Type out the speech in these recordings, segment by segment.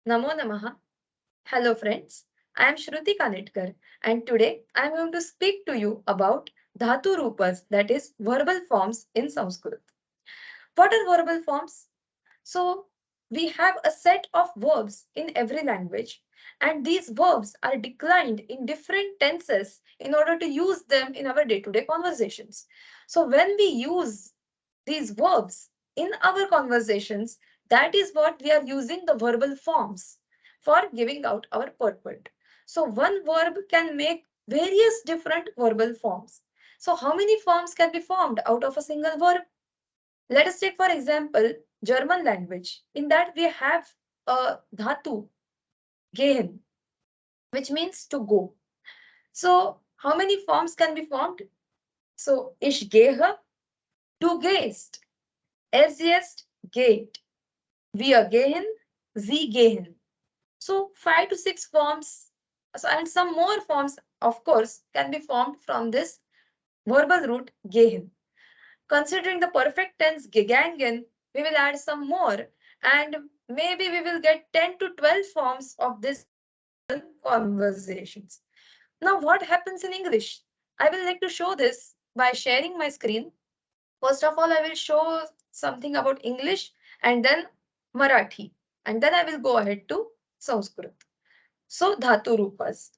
Namo namah. Hello friends, I am Shruti Kanetkar and today I am going to speak to you about dhatu rupas, that is verbal forms in Sanskrit. What are verbal forms? So we have a set of verbs in every language and these verbs are declined in different tenses in order to use them in our day-to-day conversations. So when we use these verbs in our conversations, that is what we are using the verbal forms for giving out our purport. So one verb can make various different verbal forms. So how many forms can be formed out of a single verb? Let us take for example German language. In that we have a dhatu, gehen, which means to go. So how many forms can be formed? So ich gehe, du gehst, es ist geht, wir gehen, sie gehen. So 5 to 6 forms, and some more forms, of course, can be formed from this verbal root gehen. Considering the perfect tense gegangen, we will add some more and maybe we will get 10 to 12 forms of this conversations. Now, what happens in English? I will like to show this by sharing my screen. First of all, I will show something about English and then Marathi, and then I will go ahead to Sanskrit. So, dhatu rupas.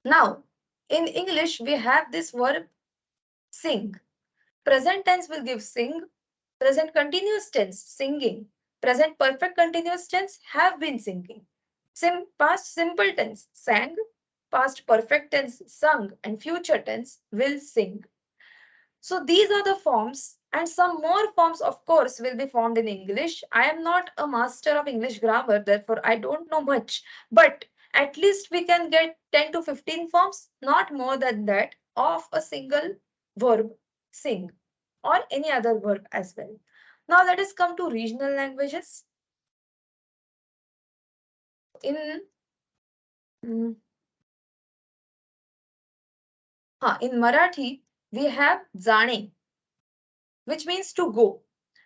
Now, in English, we have this verb sing. Present tense will give sing. Present continuous tense, singing. Present perfect continuous tense, have been singing. Past simple tense, sang. Past perfect tense, sung. And future tense, will sing. So these are the forms, and some more forms, of course, will be formed in English. I am not a master of English grammar, therefore I don't know much. But at least we can get 10 to 15 forms, not more than that, of a single verb, sing, or any other verb as well. Now let us come to regional languages. In mm, in Marathi, we have jane, which means to go.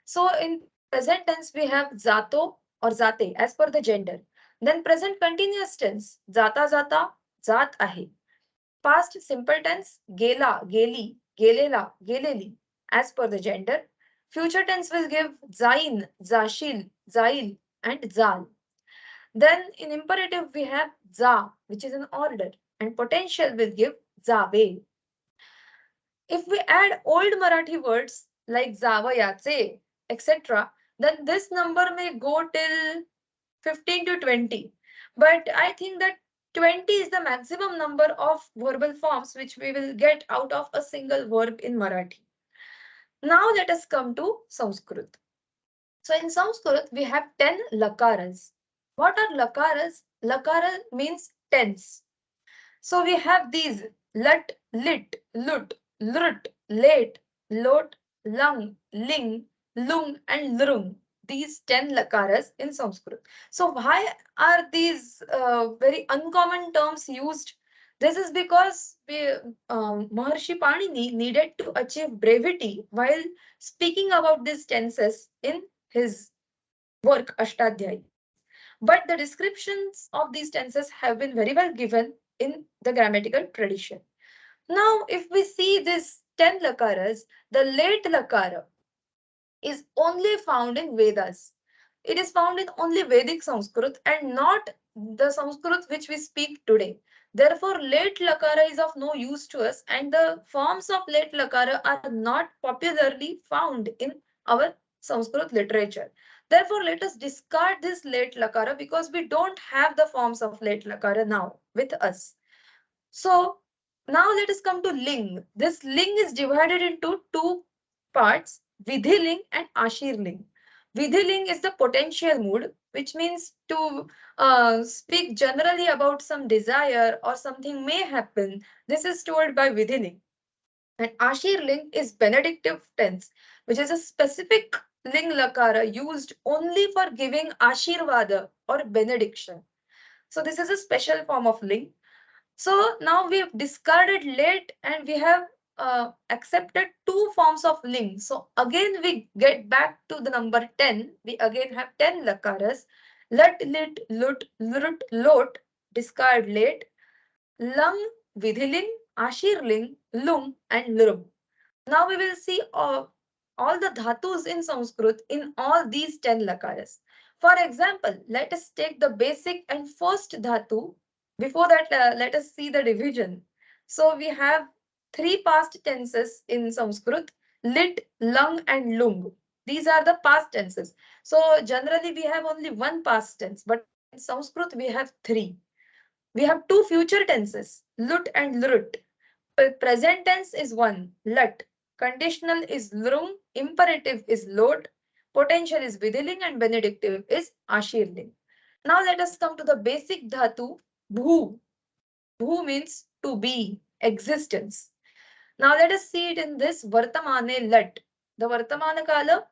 So in present tense, we have zato or zate as per the gender. Then present continuous tense, jata jata, jat ahe. Past simple tense, gela, geli, gelela, geleli as per the gender. Future tense will give zain, zashil, zail and zal. Then in imperative we have za, which is an order, and potential will give zabe. If we add old Marathi words like Zavayache, etc., then this number may go till 15 to 20. But I think that 20 is the maximum number of verbal forms which we will get out of a single verb in Marathi. Now let us come to Sanskrit. So in Sanskrit, we have 10 lakaras. What are lakaras? Lakara means tense. So we have these lut, lit, lut, lut, late, lot, lung, ling, lung, and lrung. These 10 lakaras in Sanskrit. So why are these very uncommon terms used? This is because Maharshi Panini needed to achieve brevity while speaking about these tenses in his work Ashtadhyayi. But the descriptions of these tenses have been very well given in the grammatical tradition. Now, if we see this 10 lakaras, the late lakara is only found in Vedas. It is found in only Vedic Sanskrit and not the Sanskrit which we speak today. Therefore, late lakara is of no use to us, and the forms of late lakara are not popularly found in our Sanskrit literature. Therefore, let us discard this late lakara because we don't have the forms of late lakara now with us. So now let us come to ling. This ling is divided into two parts, vidhiling and ashirling. Vidhiling is the potential mood, which means to speak generally about some desire or something may happen. This is told by vidhiling. And ashirling is benedictive tense, which is a specific ling lakara used only for giving ashirvada or benediction. So this is a special form of ling. So now we've discarded late and we have accepted two forms of ling. So again we get back to the number 10. We again have 10 lakaras Lut, lit, lut, lut, lot, discard late, lung, vidhiling, ashirling, lung, and lrum. Now we will see all the dhatus in Sanskrit in all these 10 lakaras. For example, let us take the basic and first dhatu. Before that, let us see the division. So we have three past tenses in Sanskrit: lit, lung, and lung. These are the past tenses. So generally we have only one past tense, but in Sanskrit we have three. We have two future tenses, lut and lrut. Present tense is one, lut. Conditional is lrung. Imperative is lot. Potential is vidhiling and benedictive is ashirling. Now let us come to the basic dhatu, bhu. Bhu means to be, existence. Now let us see it in this vartamane lut. The vartamana kala,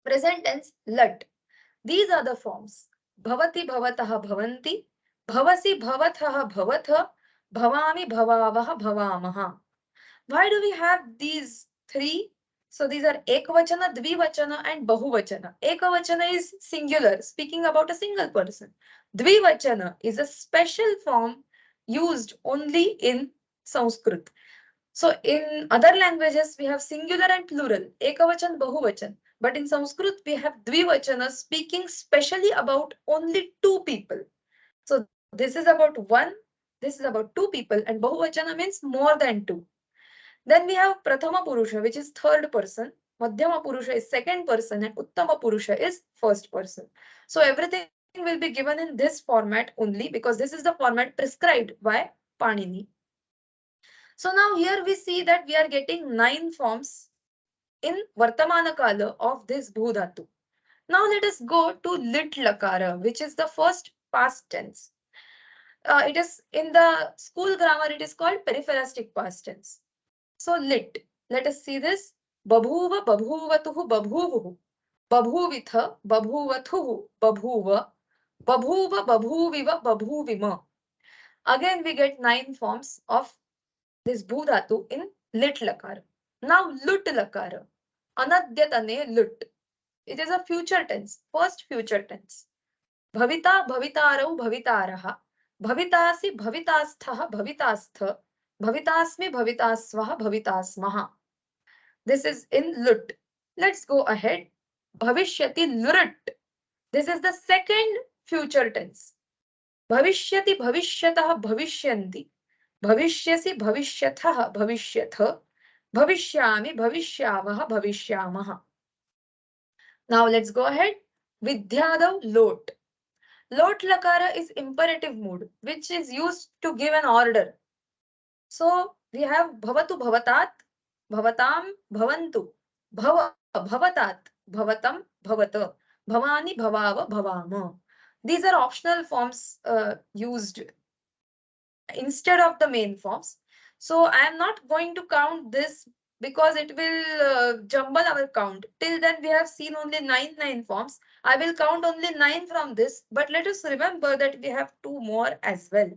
present tense lut. These are the forms. Bhavati bhavatah bhavanti, bhavasi bhavatah bhavatha, bhavami bhavavah bhavamaha. Why do we have these three? So these are ekvachana, dvivachana, and bahuvachana. Ekvachana is singular, speaking about a single person. Dvivachana is a special form used only in Sanskrit. So in other languages, we have singular and plural, ekavachan, bahuvachan. But in Sanskrit, we have dvivachana, speaking specially about only two people. So this is about one, this is about two people, and bahuvachana means more than two. Then we have Prathama Purusha, which is third person. Madhyama Purusha is second person, and Uttama Purusha is first person. So everything will be given in this format only because this is the format prescribed by Panini. So now here we see that we are getting 9 forms in Vartamana Kala of this Bhudhatu. Now let us go to Lit Lakara, which is the first past tense. It is in the school grammar, it is called peripherastic past tense. So lit. Let us see this. Babhuva, babhuvatuhu, babhuvuhu. Babhuvitha, babhuvathuhu, babhuva. Babhuva, babhuviva, babhuvima. Again, we get 9 forms of this bhudhatu in lit lakara. Now lut lakara. Anadyatane lut. It is a future tense, first future tense. Bhavita, bhavitarau, bhavitaraha. Bhavitasi, bhavitastha, bhavitastha. Bhavitasmi, bhavitasvaha, bhavitasmaha. This is in lut. Let's go ahead. Bhavishyati lurut. This is the second future tense. Bhavishyati bhavishyatah bhavishyanti. Bhavishyasi bhavishyatah bhavishyatha. Bhavishyami bhavishyavah bhavishyamaha. Now let's go ahead. Vidyadav lot. Lot lakara is imperative mood, which is used to give an order. So we have bhavatu bhavatat, bhavatam bhavantu, bhava bhavatat, bhavatam bhavata, bhavani bhavava bhavama. These are optional forms used instead of the main forms. So I am not going to count this because it will jumble our count. Till then we have seen only 9 forms. I will count only 9 from this, but let us remember that we have 2 more as well.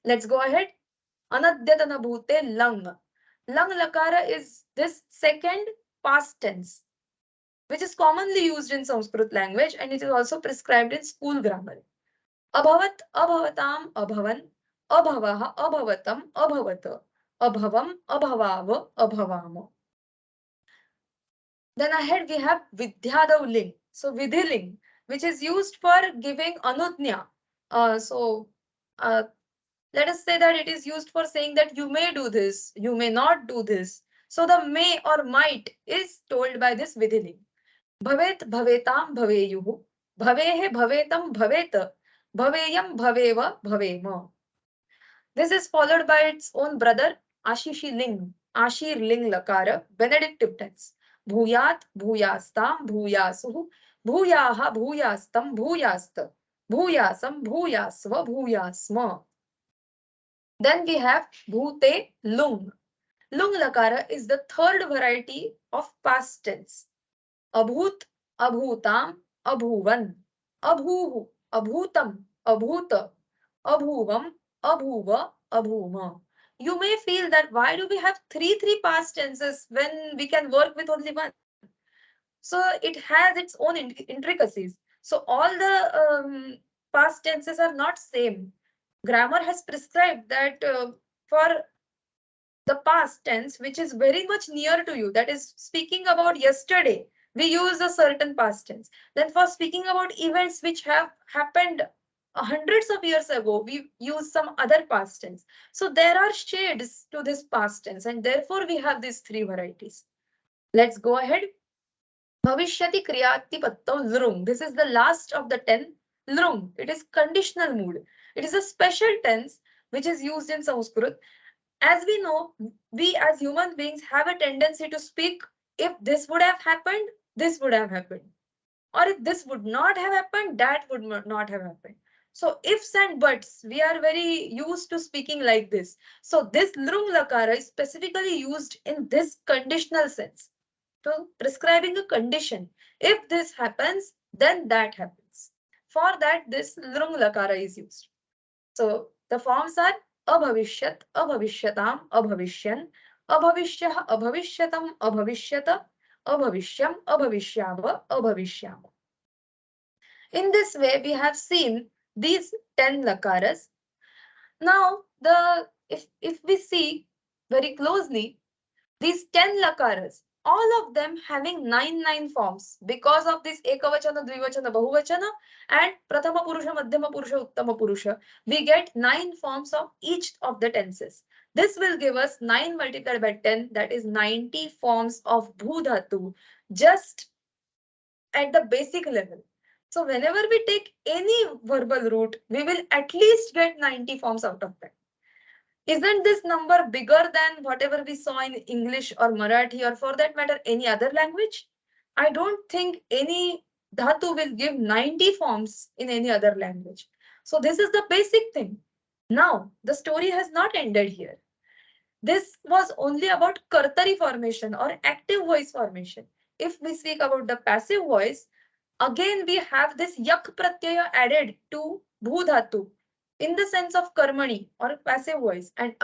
Let's go ahead. Anadyatana bhute lang. Lang lakara is this second past tense, which is commonly used in Sanskrit language and it is also prescribed in school grammar. Abhavat, abhavatam, abhavan, abhavaha, abhavatam, abhavata, abhavam, abhavav, abhavama. Then ahead we have Vidyadav ling. So Vidhiling, which is used for giving anudnya. So let us say that it is used for saying that you may do this, you may not do this. So the may or might is told by this Vidhiling. Bhavet, bhavetam, bhaveyuhu. Bhavehe, bhavetam, bhaveta. Bhaveyam, bhaveva, bhavema. This is followed by its own brother, Ashishi Ling, Ashir Ling Lakara, Benedictive tense. Bhuyat, bhuyastam, bhuyasuhu, bhuyaha, bhuyastam, bhuyasta, bhuyasam, bhuyasva, bhuyasma. Then we have bhute lung. Lung lakara is the third variety of past tense. Abhut, abhutam, abhuvan, abhuhu, abhutam, abhuta, abhuvam, abhuva, abhuma. You may feel that why do we have three past tenses when we can work with only one? So it has its own intricacies. So all the past tenses are not same. Grammar has prescribed that for the past tense, which is very much near to you, that is speaking about yesterday, we use a certain past tense. Then for speaking about events which have happened hundreds of years ago, we use some other past tense. So there are shades to this past tense, and therefore we have these three varieties. Let's go ahead. Bhavishyati Kriyatipattam Lrung. This is the last of the 10. Lrung. It is conditional mood. It is a special tense which is used in Sanskrit. As we know, we as human beings have a tendency to speak if this would have happened, this would have happened. Or if this would not have happened, that would not have happened. So ifs and buts, we are very used to speaking like this. So this lrung lakara is specifically used in this conditional sense to prescribing a condition. If this happens, then that happens. For that, this lrung lakara is used. So the forms are abhavishyat, abhavishyatam, abhavishyan, abhavishyah, abhavishyatam, abhavishyata, abhavishyam, abhavishyava, abhavishyam. In this way, we have seen these 10 lakaras. Now, if we see very closely, these 10 lakaras, all of them having nine forms because of this ekavachana, dvivachana, bahuvachana and prathama purusha, madhyama purusha, uttama purusha. We get 9 forms of each of the tenses. This will give us 9 multiplied by 10, that is 90 forms of bhudhatu just at the basic level. So whenever we take any verbal root, we will at least get 90 forms out of that. Isn't this number bigger than whatever we saw in English or Marathi or for that matter any other language? I don't think any dhatu will give 90 forms in any other language. So this is the basic thing. Now, the story has not ended here. This was only about kartari formation or active voice formation. If we speak about the passive voice, again we have this yak pratyaya added to bhu dhatu in the sense of karmani or passive voice, and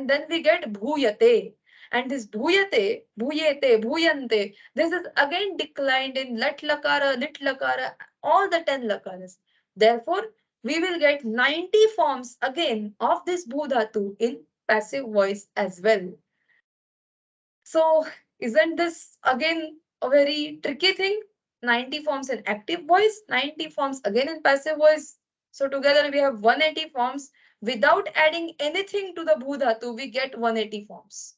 then we get bhuyate, and this bhuyate, bhuyete, bhuyante, this is again declined in lat lakara, lit lakara, all the 10 lakaras. Therefore we will get 90 forms again of this bhu dhatu in passive voice as well. So isn't this again a very tricky thing? 90 forms in active voice, 90 forms again in passive voice. So together we have 180 forms. Without adding anything to the bhu dhatu, we get 180 forms.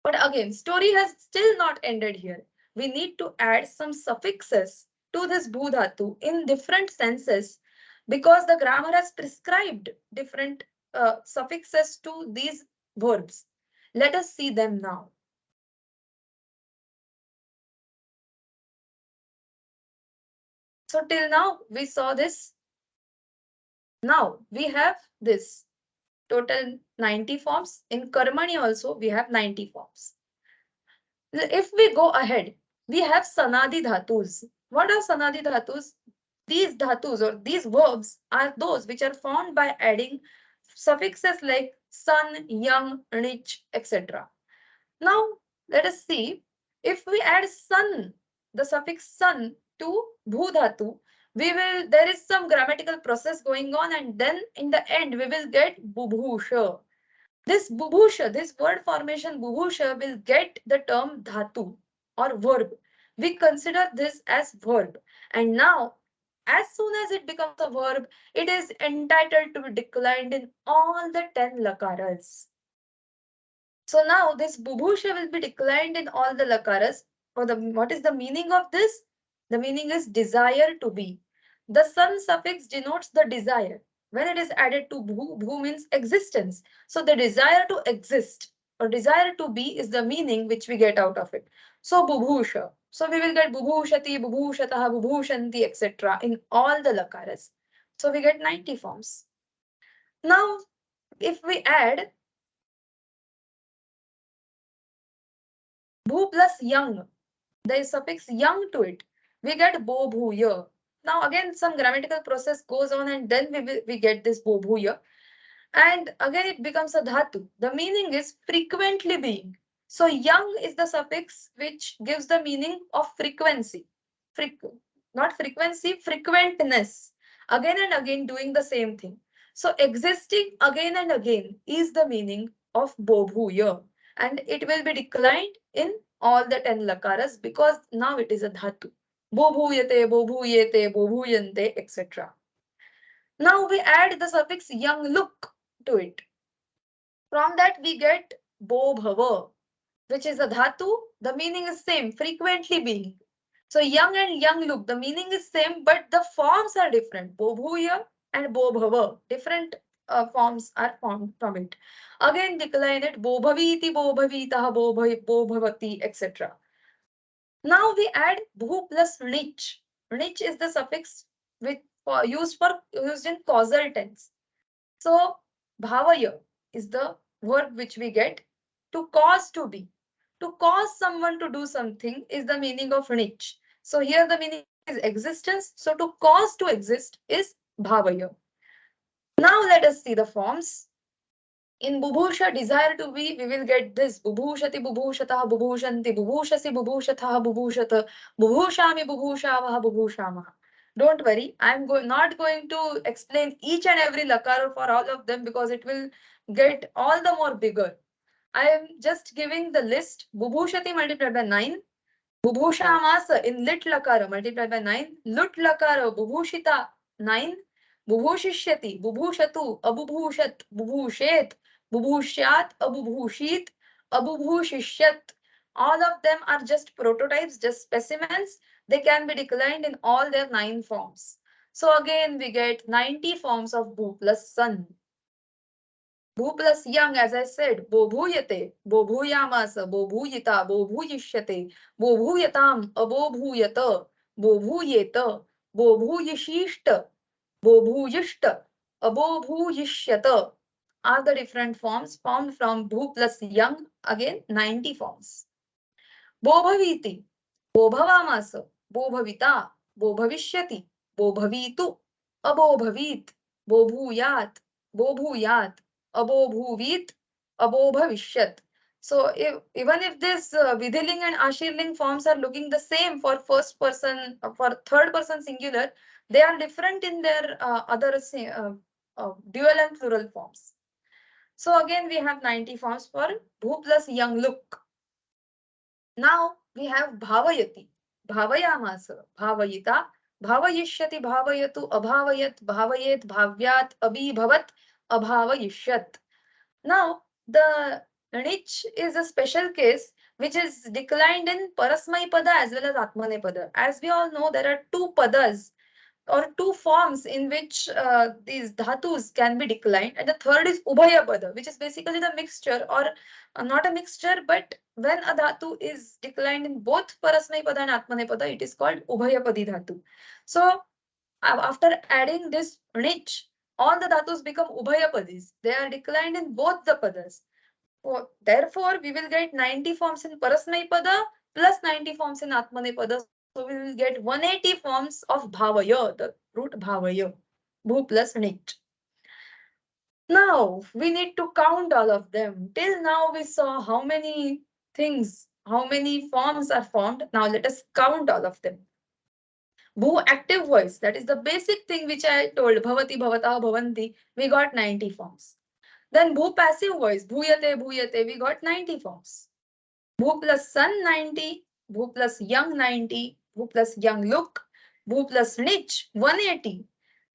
But again, story has still not ended here. We need to add some suffixes to this bhu dhatu in different senses because the grammar has prescribed different suffixes to these verbs. Let us see them now. So till now we saw this. Now we have this total 90 forms. In Karmani also we have 90 forms. If we go ahead, we have Sanadi Dhatus. What are Sanadi Dhatus? These dhatus or these verbs are those which are formed by adding suffixes like sun, young, rich, etc. Now let us see, if we add sun, the suffix sun to bhu dhatu, there is some grammatical process going on, and then in the end we will get bubhusha. This bubhusha, this word formation bubhusha will get the term dhatu or verb. We consider this as verb, and now as soon as it becomes a verb, it is entitled to be declined in all the 10 lakaras. So now this bubhusha will be declined in all the lakaras. What is the meaning of this? The meaning is desire to be. The sun suffix denotes the desire. When it is added to bhu, bhu means existence. So the desire to exist or desire to be is the meaning which we get out of it. So bubhusha. So we will get bubhushati, bubhushataha, bubhushanti, etc. in all the lakaras. So we get 90 forms. Now, if we add bhu plus young, the suffix young to it, we get bo bhuya. Now again some grammatical process goes on, and then we get this bo bhuya, and again it becomes a dhatu. The meaning is frequently being. So young is the suffix which gives the meaning of frequency. not frequency, frequentness. Again and again doing the same thing. So existing again and again is the meaning of bobhuya, and it will be declined in all the 10 lakaras because now it is a dhatu. Bobhuyate, bobhuyete, bobhuyante, etc. Now we add the suffix young look to it. From that we get bobhava, which is a dhatu. The meaning is same, frequently being. So young and young look, the meaning is same, but the forms are different. Bobhuya and bobhava, different forms are formed from it. Again decline it, bobhaviti, bobhavitah, bobhavati, etc. Now we add bhu plus nich. Nich is the suffix which used in causal tense. So bhavaya is the verb which we get to cause to be. To cause someone to do something is the meaning of nich. So here the meaning is existence. So to cause to exist is bhavaya. Now let us see the forms. In bubhusha, desire to be, we will get this. Bubhushati, bubhushatah, bubhushanti, bubhushasi, bubhushatah, bubhushata, bubhushami, bubhushavaha, bubhushamaha. Don't worry, not going to explain each and every lakar for all of them because it will get all the more bigger. I am just giving the list. Bubhushati multiplied by 9. Bubhushamasa in lit lakara multiplied by 9. Lut lakara bubhushita 9. Bubhushishyati, bubhushatu, abubhushat, bubhushet, bubhushyat, abubhushit, abubhushishyat. All of them are just prototypes, just specimens. They can be declined in all their 9 forms. So again we get 90 forms of bhu plus sun. Bhu plus young, as I said, bobhuyate, bobhuyamasa, bobhuyita, bobhuyishyate, bobhuyatam, abobhuyata, bobhuyeta, bobhuyishishta, bobhuyishta, abobhuyishyata are the different forms formed from bhu plus young, again 90 forms. Bobhaviti, bobhavamasa, bobhavita, bobhavishyati, bobhavitu, abobhavit, bobhuyat, bobhuyat, abobhuvit, abobhavishyat. So even if this vidhiling and ashirling forms are looking the same for first person, for third person singular, they are different in their other dual and plural forms. So again we have 90 forms for bhu plus young look. Now we have bhavayati, bhavayamasa, bhavayita, bhavayishyati, bhavayatu, abhavayat, bhavayet, bhavyat, abhibhavat, abhavayishyat. Now the nich is a special case which is declined in parasmai pada as well as atmane pada. As we all know, there are two padas or two forms in which these dhatus can be declined, and the third is ubhaya pada, which is basically the mixture, or not a mixture, but when a dhatu is declined in both parasmai pada and atmane pada, it is called ubhaya padi dhatu. So after adding this nich, all the dhatus become ubhaya padis. They are declined in both the padas. So, therefore, we will get 90 forms in parasmai pada plus 90 forms in atmane pada. So we will get 180 forms of bhavaya, the root bhavaya, bhu plus nit. Now we need to count all of them. Till now we saw how many things, how many forms are formed. Now let us count all of them. Bhu active voice, that is the basic thing which I told, bhavati, bhavata, bhavanti, we got 90 forms. Then bhu passive voice, bhuyate, bhuyate, we got 90 forms. Bhu plus sun 90, bhu plus young 90, bhu plus young look, bhu plus niche 180.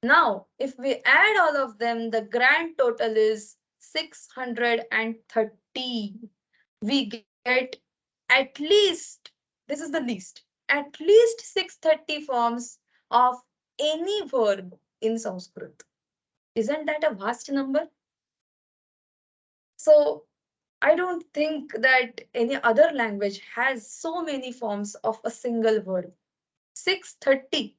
Now, if we add all of them, the grand total is 630. We get at least, this is the least, at least 630 forms of any verb in Sanskrit. Isn't that a vast number? So I don't think that any other language has so many forms of a single verb. 630.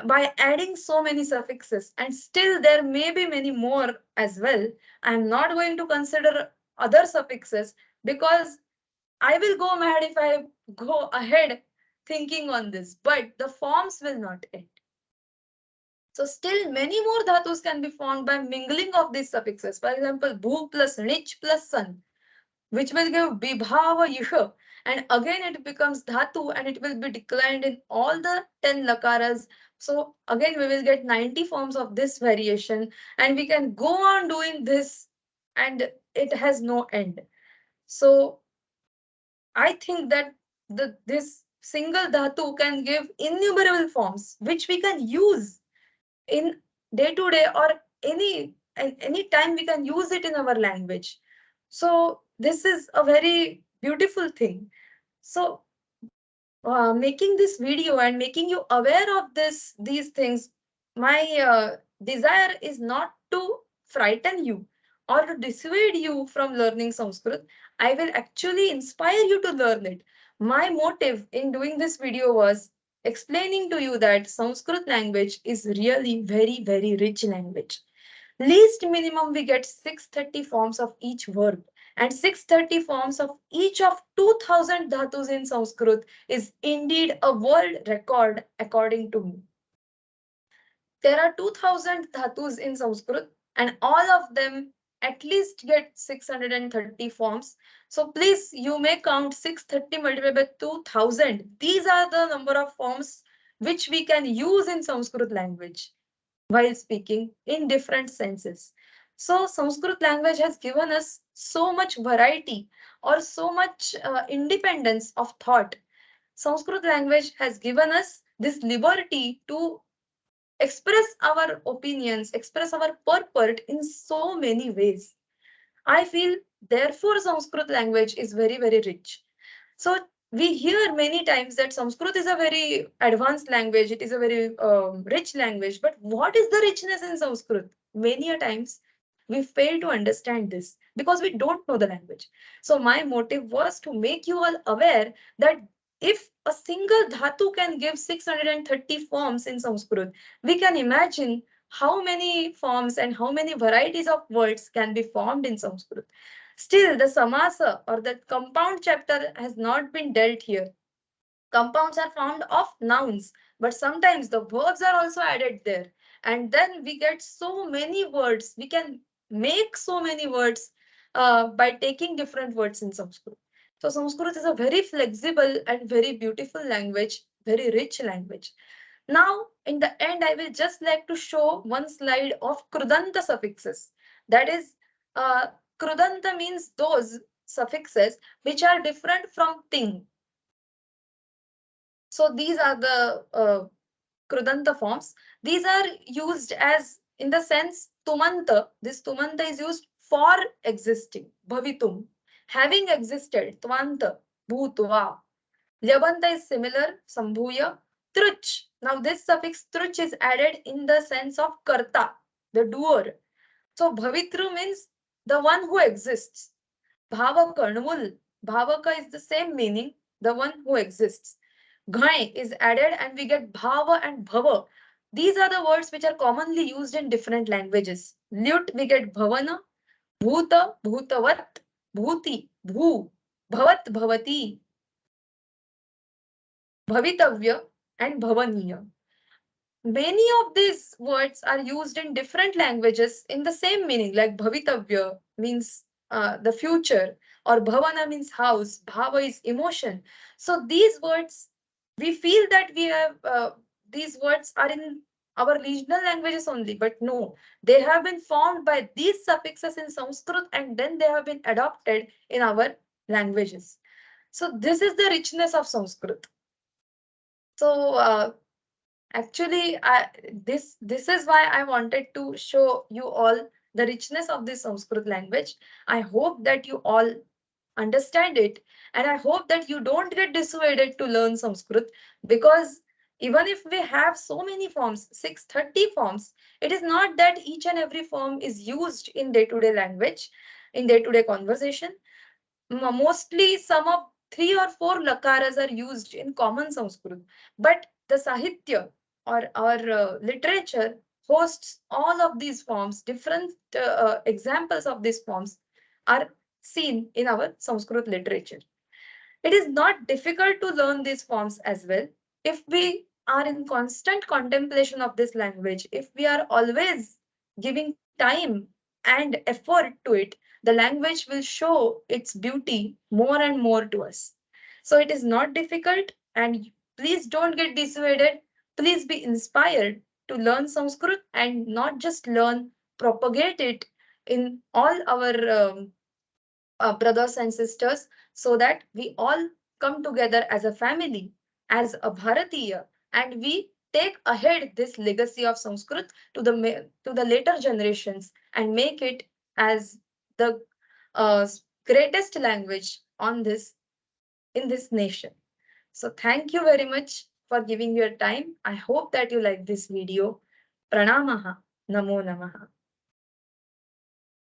By adding so many suffixes, and still there may be many more as well. I am not going to consider other suffixes because I will go mad if I go ahead thinking on this, but the forms will not end. So still many more dhatus can be formed by mingling of these suffixes. For example, bhu plus nich plus san, which will give bibhava yusha. and again it becomes dhatu and it will be declined in all the 10 lakaras. So again we will get 90 forms of this variation, and we can go on doing this, and it has no end. So I think that this single dhatu can give innumerable forms which we can use in day to day, or any time we can use it in our language. So this is a very beautiful thing. So making this video and making you aware of these things, my desire is not to frighten you or to dissuade you from learning Sanskrit. I will actually inspire you to learn it. My motive in doing this video was explaining to you that Sanskrit language is really very, very rich language. Least minimum we get 630 forms of each verb, and 630 forms of each of 2000 dhatus in Sanskrit is indeed a world record according to me. There are 2000 dhatus in Sanskrit, and all of them at least get 630 forms. So please, you may count 630 multiplied by 2000. These are the number of forms which we can use in Sanskrit language while speaking in different senses. So Sanskrit language has given us so much variety, or so much independence of thought. Sanskrit language has given us this liberty to express our opinions, express our purport in so many ways. I feel therefore Sanskrit language is very, very rich. So we hear many times that Sanskrit is a very advanced language, it is a very rich language. But what is the richness in Sanskrit? Many a times we fail to understand this because we don't know the language. So my motive was to make you all aware that if a single dhatu can give 630 forms in Sanskrit, we can imagine how many forms and how many varieties of words can be formed in Sanskrit. Still, the samasa or the compound chapter has not been dealt here. Compounds are formed of nouns, but sometimes the verbs are also added there. And then we get so many words. We can make so many words by taking different words in Sanskrit. So Sanskrit is a very flexible and very beautiful language, very rich language. Now, in the end, I will just like to show one slide of krudanta suffixes. That is, krudanta means those suffixes which are different from ting. So these are the krudanta forms. These are used as in the sense tumanta. This tumanta is used for existing, bhavitum, having existed, tvanta, bhutva. Lyabanta is similar, sambhuya. Truch. Now this suffix truch is added in the sense of karta, the doer. So bhavitru means the one who exists. Bhavaka, Nmul. Bhavaka is the same meaning, the one who exists. Ghai is added and we get bhava and bhava. These are the words which are commonly used in different languages. Lut we get bhavana, bhuta, bhutavat, bhuti, bhu, bhavat, bhavati, bhavitavya, and bhavaniya. Many of these words are used in different languages in the same meaning, like bhavitavya means the future, or bhavana means house, bhava is emotion. So these words, we feel that we have these words are in our regional languages only, but no, they have been formed by these suffixes in Sanskrit and then they have been adopted in our languages. So this is the richness of Sanskrit. So actually, this is why I wanted to show you all the richness of this Sanskrit language. I hope that you all understand it, and I hope that you don't get dissuaded to learn Sanskrit, because even if we have so many forms, 630 forms, it is not that each and every form is used in day-to-day language, in day-to-day conversation. Mostly some of 3 or 4 lakaras are used in common Sanskrit, but the Sahitya or our literature hosts all of these forms. Different examples of these forms are seen in our Sanskrit literature. It is not difficult to learn these forms as well. If we are in constant contemplation of this language, if we are always giving time and effort to it, the language will show its beauty more and more to us. So it is not difficult, and please don't get dissuaded. Please be inspired to learn Sanskrit, and not just learn, propagate it in all our brothers and sisters, so that we all come together as a family, as a Bharatiya, and we take ahead this legacy of Sanskrit to the later generations, and make it as the uh, greatest language on this in this nation. So thank you very much for giving your time. I hope that you like this video. Pranamaha. Namo namaha.